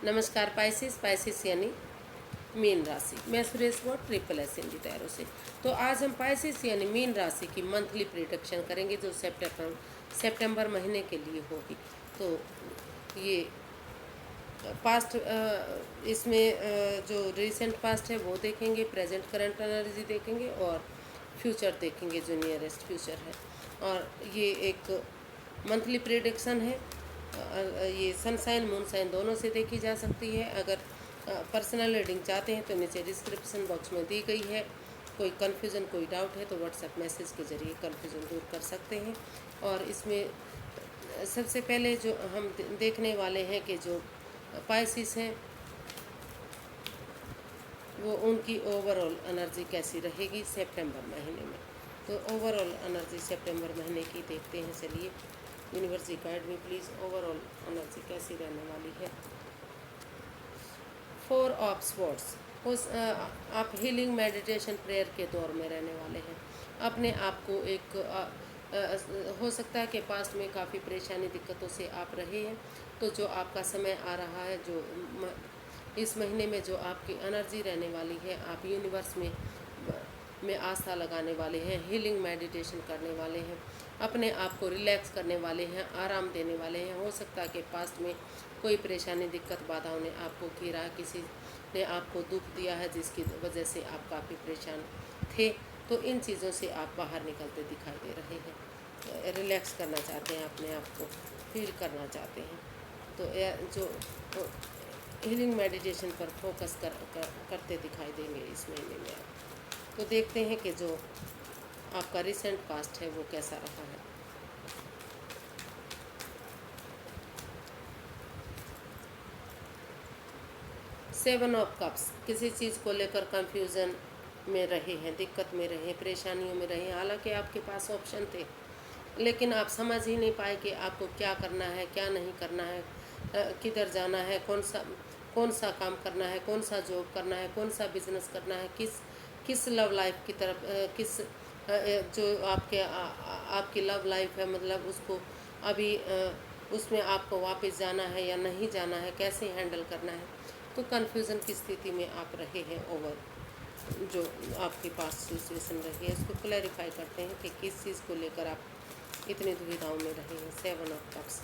नमस्कार पाइसिस यानी मीन राशि। मैं सुरेश वोट ट्रिपल एस हिंदी तैयारों से। तो आज हम पाइसिस यानी मीन राशि की मंथली प्रिडिक्शन करेंगे जो सितंबर महीने के लिए होगी। तो ये पास्ट इसमें जो रिसेंट पास्ट है वो देखेंगे, प्रेजेंट करंट एनर्जी देखेंगे और फ्यूचर देखेंगे जो नियरेस्ट फ्यूचर है। और ये एक मंथली प्रिडिक्शन है। ये सनसाइन मूनसाइन दोनों से देखी जा सकती है। अगर पर्सनल रीडिंग चाहते हैं तो नीचे डिस्क्रिप्शन बॉक्स में दी गई है। कोई कन्फ्यूज़न कोई डाउट है तो व्हाट्सएप मैसेज के ज़रिए कन्फ्यूज़न दूर कर सकते हैं। और इसमें सबसे पहले जो हम देखने वाले हैं कि जो पाइसिस हैं वो उनकी ओवरऑल एनर्जी कैसी रहेगी सितंबर महीने में। तो ओवरऑल एनर्जी सितंबर महीने की देखते हैं। चलिए universe ji guide me please, overall energy कैसी रहने वाली है। 4 ऑफ स्वॉर्ड्स, आप हीलिंग मेडिटेशन प्रेयर के दौर में रहने वाले हैं। अपने आप को एक हो सकता है कि पास्ट में काफ़ी परेशानी दिक्कतों से आप रहे हैं। तो जो आपका समय आ रहा है, जो इस महीने में जो आपकी एनर्जी रहने वाली है, आप यूनिवर्स में आस्था लगाने वाले हैं, हीलिंग मेडिटेशन करने वाले हैं, अपने आप को रिलैक्स करने वाले हैं, आराम देने वाले हैं। हो सकता है कि पास्ट में कोई परेशानी दिक्कत बाधाओं ने आपको घेरा, किसी ने आपको दुख दिया है जिसकी वजह से आप काफ़ी परेशान थे। तो इन चीज़ों से आप बाहर निकलते दिखाई दे रहे हैं। रिलैक्स करना चाहते हैं, अपने आप को फील करना चाहते हैं। तो जो हीलिंग मेडिटेशन पर फोकस करते दिखाई देंगे इस महीने में आप। तो देखते हैं कि जो आपका रिसेंट पास्ट है वो कैसा रहा है। सेवन ऑफ कप्स, किसी चीज़ को लेकर कंफ्यूजन में रहे हैं, दिक्कत में रहे, परेशानियों में रहे। हालांकि आपके पास ऑप्शन थे लेकिन आप समझ ही नहीं पाए कि आपको क्या करना है, क्या नहीं करना है, किधर जाना है, कौन सा काम करना है, कौन सा जॉब करना है, कौन सा बिजनेस करना है, किस लव लाइफ की तरफ, किस जो आपकी लव लाइफ है, मतलब उसको अभी उसमें आपको वापस जाना है या नहीं जाना है, कैसे हैंडल करना है। तो कन्फ्यूज़न की स्थिति में आप रहे हैं। ओवर जो आपके पास सिचुएशन रही है उसको क्लैरिफाई करते हैं कि किस चीज़ को लेकर आप इतनी दुविधाओं में रहे हैं। 7 ऑफ कप्स,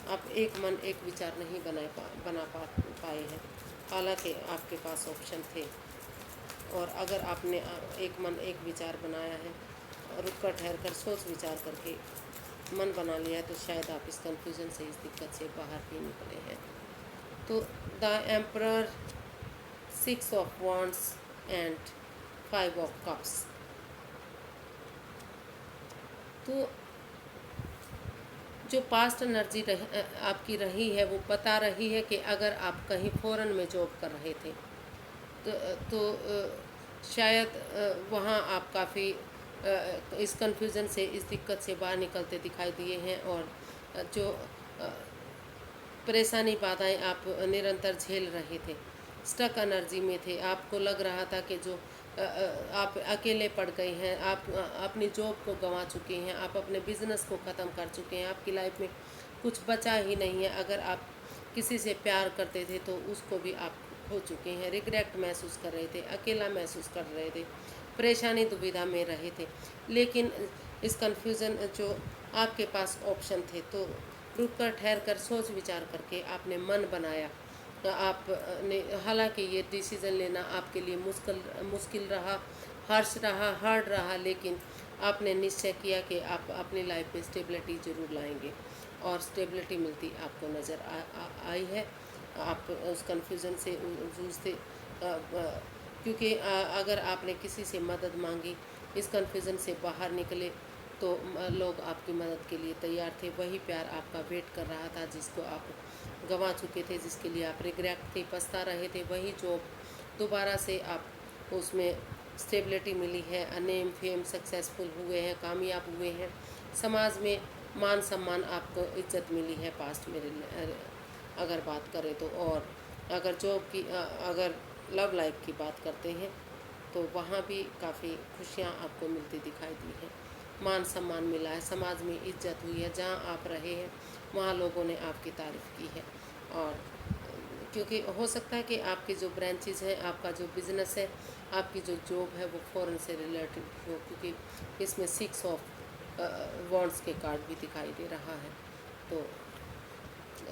आप एक मन एक विचार नहीं बना पाए हैं। हालांकि आपके पास ऑप्शन थे और अगर आपने एक मन एक विचार बनाया है और रुक कर ठहर कर सोच विचार करके मन बना लिया है तो शायद आप इस कन्फ्यूज़न से, इस दिक्कत से बाहर भी निकले हैं। तो the emperor, 6 of wands and 5 of cups. तो जो पास्ट एनर्जी आपकी रही है वो बता रही है कि अगर आप कहीं फॉरेन में जॉब कर रहे थे तो शायद वहाँ आप काफ़ी इस कन्फ्यूज़न से, इस दिक्कत से बाहर निकलते दिखाई दिए हैं। और जो परेशानी बाधाएं आप निरंतर झेल रहे थे, स्टक एनर्जी में थे, आपको लग रहा था कि जो आप अकेले पड़ गए हैं, आप अपनी जॉब को गंवा चुके हैं, आप अपने बिजनेस को ख़त्म कर चुके हैं, आपकी लाइफ में कुछ बचा ही नहीं है। अगर आप किसी से प्यार करते थे तो उसको भी आप खो चुके हैं, रिग्रेट महसूस कर रहे थे, अकेला महसूस कर रहे थे, परेशानी दुविधा में रहे थे। लेकिन इस कन्फ्यूज़न जो आपके पास ऑप्शन थे तो रुक कर ठहर कर सोच विचार करके आपने मन बनाया। आपने, हालांकि ये डिसीज़न लेना आपके लिए मुश्किल रहा, हर्ष रहा, हार्ड रहा, लेकिन आपने निश्चय किया कि आप अपनी लाइफ में स्टेबिलिटी ज़रूर लाएंगे और स्टेबिलिटी मिलती आपको नज़र आई है। आप उस कन्फ्यूज़न से जूझते क्योंकि अगर आपने किसी से मदद मांगी, इस कन्फ्यूज़न से बाहर निकले तो लोग आपकी मदद के लिए तैयार थे। वही प्यार आपका वेट कर रहा था जिसको आप गंवा चुके थे, जिसके लिए आप रिग्रेट थे, पछता रहे थे। वही जॉब दोबारा से आप उसमें स्टेबिलिटी मिली है, नेम फेम सक्सेसफुल हुए हैं, कामयाब हुए हैं, समाज में मान सम्मान, आपको इज्जत मिली है पास्ट में अगर बात करें तो। और अगर जॉब की, अगर लव लाइफ की बात करते हैं तो वहाँ भी काफ़ी खुशियाँ आपको मिलती दिखाई दी हैं, मान सम्मान मिला है, समाज में इज्जत हुई है, जहाँ आप रहे हैं वहाँ लोगों ने आपकी तारीफ़ की है। और क्योंकि हो सकता है कि आपकी जो ब्रांचेज हैं, आपका जो बिज़नेस है, आपकी जो जॉब है वो फॉरेन से रिलेटेड हो, क्योंकि इसमें 6 ऑफ वॉन्ड्स के कार्ड भी दिखाई दे रहा है। तो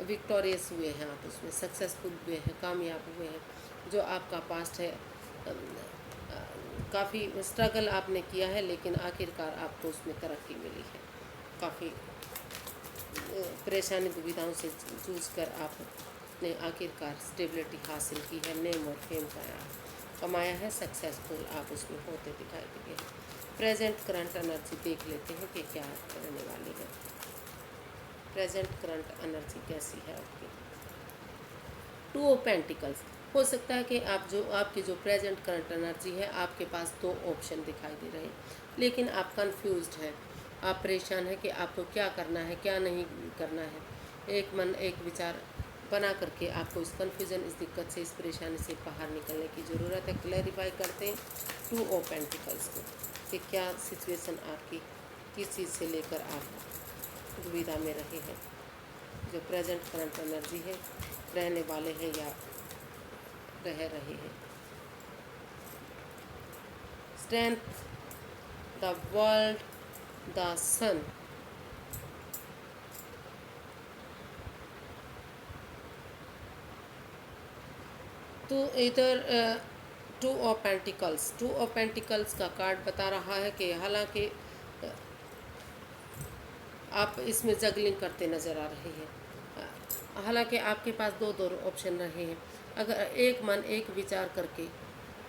विक्टोरियस हुए हैं आप, उसमें सक्सेसफुल हुए हैं, कामयाब हुए हैं। जो आपका पास्ट है, काफ़ी स्ट्रगल आपने किया है, लेकिन आखिरकार आपको उसमें तरक्की मिली है। काफ़ी परेशानी दुविधाओं से जूझ कर आपने आखिरकार स्टेबिलिटी हासिल की है, नेम और फेम कमाया है, सक्सेसफुल आप उसमें होते दिखाई दिए हैं। प्रेजेंट करंट एनर्जी देख लेते हैं कि क्या रहने वाली है। प्रेजेंट करंट एनर्जी कैसी है आपकी। 2 ऑफ पेंटिकल्स। हो सकता है कि आपकी जो प्रेजेंट करंट एनर्जी है, आपके पास 2 ऑप्शन दिखाई दे रहे हैं, लेकिन आप कंफ्यूज्ड हैं, आप परेशान हैं कि आपको क्या करना है, क्या नहीं करना है। एक मन एक विचार बना करके आपको इस कन्फ्यूज़न, इस दिक्कत से, इस परेशानी से बाहर निकलने की ज़रूरत है। क्लैरिफाई करते हैं 2 ऑफ पेंटिकल्स को कि क्या सिचुएशन आपकी, किस चीज़ से लेकर आप दुविधा में रहे हैं। जो प्रेजेंट करंट एनर्जी है, रहने वाले हैं या रह रहे हैं। स्ट्रेंथ, द वर्ल्ड, द सन। तो इधर 2 ऑफ पेंटिकल्स का कार्ड बता रहा है कि हालांकि आप इसमें जगलिंग करते नज़र आ रहे हैं। हालांकि आपके पास दो ऑप्शन रहे हैं। अगर एक मन एक विचार करके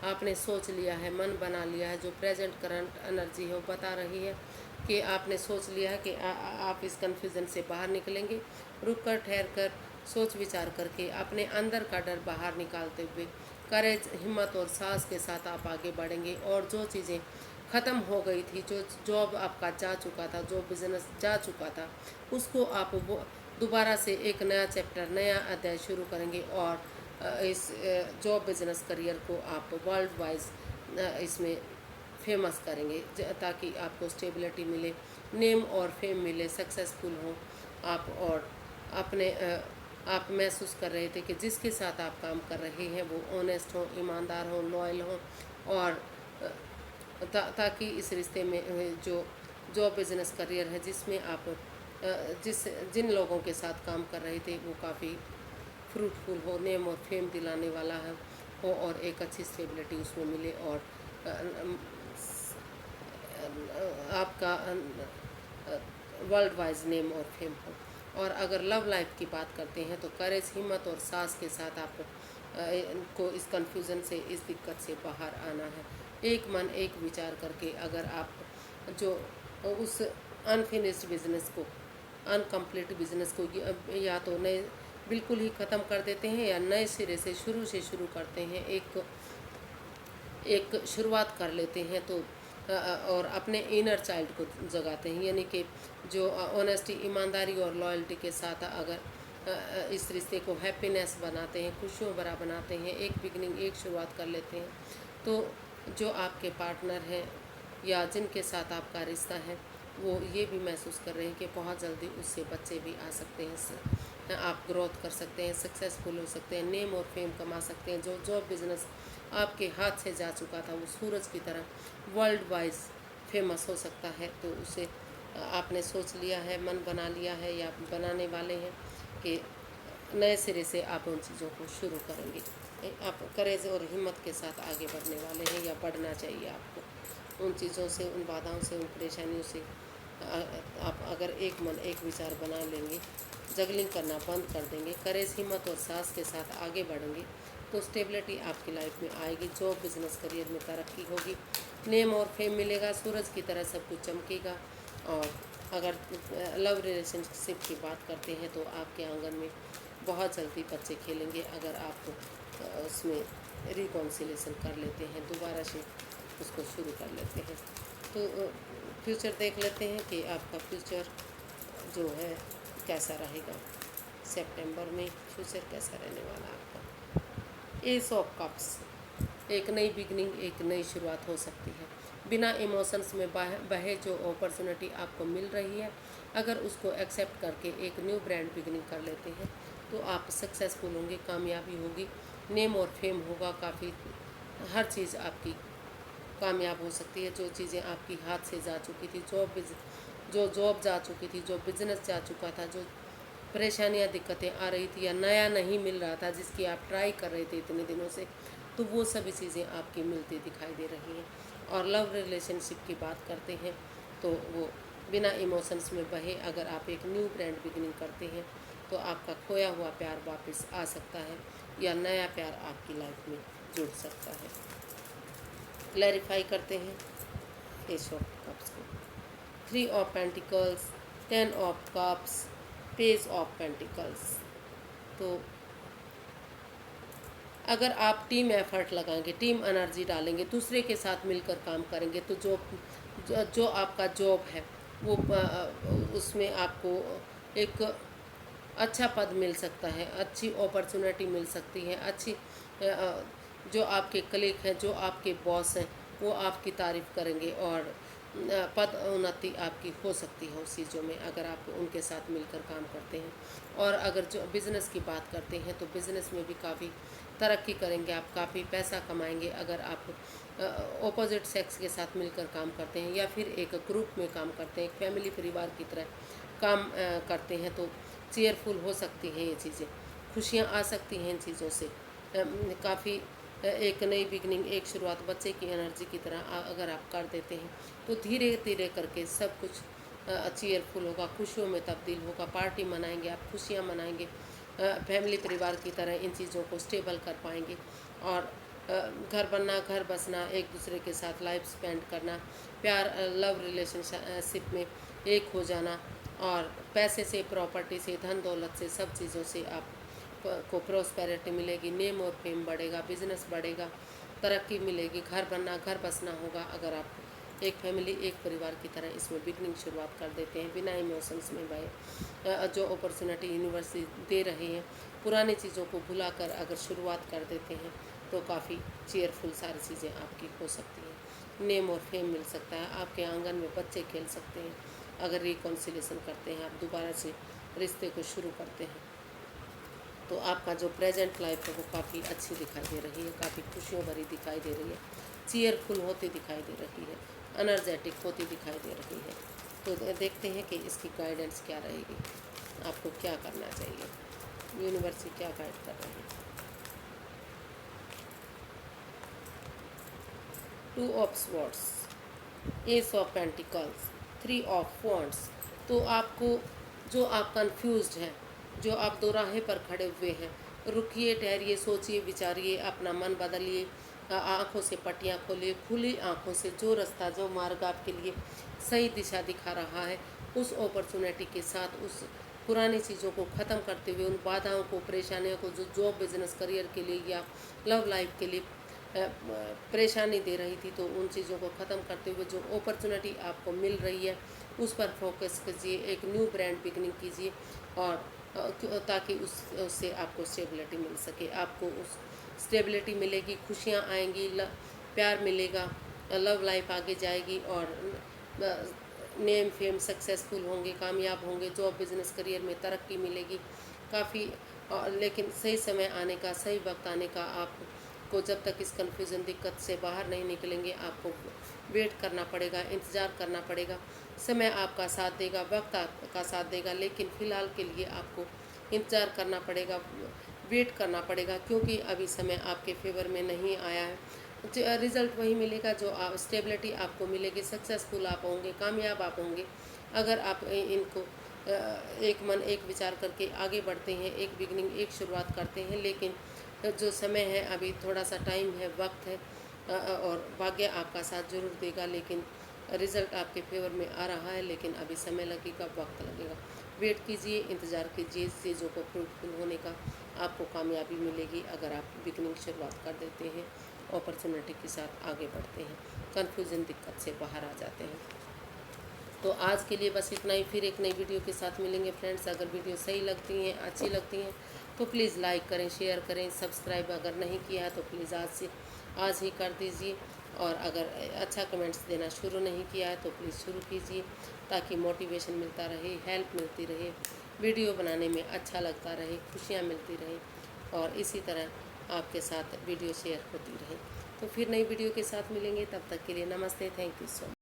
आपने सोच लिया है, मन बना लिया है, जो प्रेजेंट करंट एनर्जी है वो बता रही है कि आपने सोच लिया है कि आप इस कन्फ्यूज़न से बाहर निकलेंगे। रुक कर, ठहर कर, सोच विचार करके अपने अंदर का डर बाहर निकालते हुए करेज, हिम्मत और साहस के साथ आप आगे बढ़ेंगे। और जो चीज़ें ख़त्म हो गई थी, जो जॉब आपका जा चुका था, जो बिज़नेस जा चुका था, उसको आप वो दोबारा से एक नया चैप्टर, नया अध्याय शुरू करेंगे। और इस जॉब, बिज़नेस, करियर को आप वर्ल्ड वाइज इसमें फेमस करेंगे, ताकि आपको स्टेबिलिटी मिले, नेम और फेम मिले, सक्सेसफुल हो आप। और अपने आप महसूस कर रहे थे कि जिसके साथ आप काम कर रहे हैं वो ऑनेस्ट हो, ईमानदार हो, लॉयल हो। और ताकि इस रिश्ते में जो जॉब, बिज़नेस, करियर है जिसमें आप जिन लोगों के साथ काम कर रहे थे वो काफ़ी फ्रूटफुल हो, नेम और फेम दिलाने वाला है हो, और एक अच्छी स्टेबिलिटी उसमें मिले। और आपका वर्ल्ड वाइज नेम और फेम हो। और अगर लव लाइफ की बात करते हैं तो करेज, हिम्मत और साहस के साथ आप को इस कन्फ्यूज़न से, इस दिक्कत से बाहर आना है। एक मन एक विचार करके अगर आप जो उस अनफिनिश्ड बिजनेस को, अनकम्प्लीट बिजनेस को या तो नए बिल्कुल ही ख़त्म कर देते हैं, या नए सिरे से शुरू करते हैं, एक शुरुआत कर लेते हैं। तो और अपने इनर चाइल्ड को जगाते हैं, यानी कि जो ऑनेस्टी, ईमानदारी और लॉयल्टी के साथ अगर इस रिश्ते को हैप्पीनेस बनाते हैं, खुशियों भरा बनाते हैं, एक बिगनिंग, एक शुरुआत कर लेते हैं, तो जो आपके पार्टनर हैं या जिनके साथ आपका रिश्ता है वो ये भी महसूस कर रहे हैं कि बहुत जल्दी उससे बच्चे भी आ सकते हैं, आप ग्रोथ कर सकते हैं, सक्सेसफुल हो सकते हैं, नेम और फेम कमा सकते हैं। जो जॉब, बिज़नेस आपके हाथ से जा चुका था वो सूरज की तरह वर्ल्ड वाइज फेमस हो सकता है। तो उसे आपने सोच लिया है, मन बना लिया है या बनाने वाले हैं कि नए सिरे से आप उन चीज़ों को शुरू करेंगे। आप करेज और हिम्मत के साथ आगे बढ़ने वाले हैं, या बढ़ना चाहिए आपको। उन चीज़ों से, उन बाधाओं से, उन परेशानियों से आप अगर एक मन एक विचार बना लेंगे, जगलिंग करना बंद कर देंगे, करेज, हिम्मत और साहस के साथ आगे बढ़ेंगे, तो स्टेबिलिटी आपकी लाइफ में आएगी। जॉब, बिज़नेस, करियर में तरक्की होगी, नेम और फेम मिलेगा, सूरज की तरह सब कुछ चमकेगा। और अगर लव रिलेशनशिप की बात करते हैं तो आपके आंगन में बहुत जल्दी बच्चे खेलेंगे, अगर आप उसमें रिकॉन्सिलेशन कर लेते हैं, दोबारा से उसको शुरू कर लेते हैं। तो फ्यूचर देख लेते हैं कि आपका फ्यूचर जो है कैसा रहेगा। सितंबर में फ्यूचर कैसा रहने वाला है आपका। एस ऑफ कप्स, एक नई बिगनिंग, एक नई शुरुआत हो सकती है। बिना इमोशंस में बहे जो अपॉर्चुनिटी आपको मिल रही है, अगर उसको एक्सेप्ट करके एक न्यू ब्रांड बिगनिंग कर लेते हैं तो आप सक्सेसफुल होंगे, कामयाबी होगी, नेम और फेम होगा, काफ़ी हर चीज़ आपकी कामयाब हो सकती है। जो चीज़ें आपकी हाथ से जा चुकी थी, जो जॉब जा चुकी थी, जो बिज़नेस जा चुका था, जो परेशानियां दिक्कतें आ रही थी या नया नहीं मिल रहा था जिसकी आप ट्राई कर रहे थे इतने दिनों से, तो वो सभी चीज़ें आपकी मिलती दिखाई दे रही हैं। और लव रिलेशनशिप की बात करते हैं तो वो बिना इमोशंस में बहे, अगर आप एक न्यू ब्रांड बिगिनिंग करते हैं तो आपका खोया हुआ प्यार वापस आ सकता है या नया प्यार आपकी लाइफ में जुड़ सकता है। क्लैरिफाई करते हैं एस ऑफ कप्स को, 3 of pentacles, 10 of cups, page of pentacles. तो अगर आप टीम एफर्ट लगाएंगे, टीम एनर्जी डालेंगे, दूसरे के साथ मिलकर काम करेंगे, तो जो आपका जॉब है वो उसमें आपको एक अच्छा पद मिल सकता है, अच्छी अपॉर्चुनिटी मिल सकती है, अच्छी जो आपके कलीग हैं, जो आपके बॉस हैं, वो आपकी तारीफ़ करेंगे और पद उन्नति आपकी हो सकती है उस चीज़ों में, अगर आप उनके साथ मिलकर काम करते हैं। और अगर जो बिज़नेस की बात करते हैं तो बिज़नेस में भी काफ़ी तरक्की करेंगे, आप काफ़ी पैसा कमाएंगे अगर आप ऑपोजिट सेक्स के साथ मिलकर काम करते हैं या फिर एक ग्रुप में काम करते हैं, एक फैमिली परिवार की तरह काम करते हैं, तो चेयरफुल हो सकती हैं ये चीज़ें, खुशियाँ आ सकती हैं इन चीज़ों से। काफ़ी एक नई बिगनिंग, एक शुरुआत बच्चे की एनर्जी की तरह अगर आप कर देते हैं तो धीरे धीरे करके सब कुछ चेयरफुल होगा, खुशियों में तब्दील होगा, पार्टी मनाएंगे, आप खुशियाँ मनाएंगे, फैमिली परिवार की तरह इन चीज़ों को स्टेबल कर पाएंगे। और घर बनना, घर बसना, एक दूसरे के साथ लाइफ स्पेंड करना, प्यार, लव रिलेशनशिप में एक हो जाना, और पैसे से, प्रॉपर्टी से, धन दौलत से, सब चीज़ों से आप को प्रोस्पेरिटी मिलेगी, नेम और फेम बढ़ेगा, बिजनेस बढ़ेगा, तरक्की मिलेगी, घर बनना, घर बसना होगा अगर आप एक फैमिली, एक परिवार की तरह इसमें बिगनिंग शुरुआत कर देते हैं बिना इमोशंस में बहे। जो अपॉर्चुनिटी यूनिवर्स दे रही है, पुरानी चीज़ों को भुलाकर अगर शुरुआत कर देते हैं तो काफ़ी चेयरफुल सारी चीज़ें आपकी हो सकती हैं। नेम और फेम मिल सकता है, आपके आंगन में बच्चे खेल सकते हैं अगर रिकॉन्सिलेशन करते हैं, आप दोबारा से रिश्ते को शुरू करते हैं, तो आपका जो प्रेजेंट लाइफ है वो काफ़ी अच्छी दिखाई दे रही है, काफ़ी खुशियों भरी दिखाई दे रही है, चेयरफुल होती दिखाई दे रही है, एनर्जेटिक होती दिखाई दे रही है। तो देखते हैं कि इसकी गाइडेंस क्या रहेगी, आपको क्या करना चाहिए, यूनिवर्स क्या गाइड कर रही है। 2 of swords, S of pentacles, 3 of wands. तो आपको, जो आप कंफ्यूज्ड हैं, जो आप दो राहें पर खड़े हुए हैं, रुकिए, ठहरिए, सोचिए, विचारिए, अपना मन बदलिए, आँखों से पट्टियाँ खोलिए, खुली आँखों से जो रास्ता, जो मार्ग आपके लिए सही दिशा दिखा रहा है, उस अपॉर्चुनिटी के साथ, उस पुरानी चीज़ों को ख़त्म करते हुए, उन बाधाओं को, परेशानियों को जो जॉब, बिजनेस, करियर के लिए या लव लाइफ के लिए परेशानी दे रही थी, तो उन चीज़ों को ख़त्म करते हुए जो अपॉर्चुनिटी आपको मिल रही है उस पर फोकस कीजिए, एक न्यू ब्रांड बिगनिंग कीजिए, और ताकि उससे आपको स्टेबिलिटी मिल सके, आपको उस स्टेबिलिटी मिलेगी, खुशियाँ आएंगी, प्यार मिलेगा, लव लाइफ आगे जाएगी, और नेम फेम सक्सेसफुल होंगे, कामयाब होंगे, जॉब, बिजनेस, करियर में तरक्की मिलेगी काफ़ी। लेकिन सही समय आने का, सही वक्त आने का, आपको जब तक इस कन्फ्यूज़न, दिक्कत से बाहर नहीं निकलेंगे, आपको वेट करना पड़ेगा, इंतज़ार करना पड़ेगा। समय आपका साथ देगा, वक्त आपका साथ देगा, लेकिन फ़िलहाल के लिए आपको इंतज़ार करना पड़ेगा, वेट करना पड़ेगा, क्योंकि अभी समय आपके फेवर में नहीं आया है। रिज़ल्ट वही मिलेगा जो स्टेबिलिटी आपको मिलेगी, सक्सेसफुल आप होंगे, कामयाब आप होंगे अगर आप इनको एक मन, एक विचार करके आगे बढ़ते हैं, एक बिगनिंग, एक शुरुआत करते हैं। लेकिन जो समय है, अभी थोड़ा सा टाइम है, वक्त है, और भाग्य आपका साथ जरूर देगा, लेकिन रिज़ल्ट आपके फेवर में आ रहा है, लेकिन अभी समय लगेगा, वक्त लगेगा। वेट कीजिए, इंतज़ार कीजिए, चीज़ों को फ्रूटफुल होने का, आपको कामयाबी मिलेगी अगर आप बिगनिंग शुरुआत कर देते हैं, अपॉर्चुनिटी के साथ आगे बढ़ते हैं, कन्फ्यूज़न, दिक्कत से बाहर आ जाते हैं। तो आज के लिए बस इतना ही, फिर एक नई वीडियो के साथ मिलेंगे फ्रेंड्स। अगर वीडियो सही लगती हैं, अच्छी लगती हैं, तो प्लीज़ लाइक करें, शेयर करें, सब्सक्राइब अगर नहीं किया है तो प्लीज़ आज ही कर दीजिए, और अगर अच्छा कमेंट्स देना शुरू नहीं किया है तो प्लीज़ शुरू कीजिए, ताकि मोटिवेशन मिलता रहे, हेल्प मिलती रहे, वीडियो बनाने में अच्छा लगता रहे, खुशियाँ मिलती रहें और इसी तरह आपके साथ वीडियो शेयर होती रहे। तो फिर नई वीडियो के साथ मिलेंगे, तब तक के लिए नमस्ते, थैंक यू सो मच।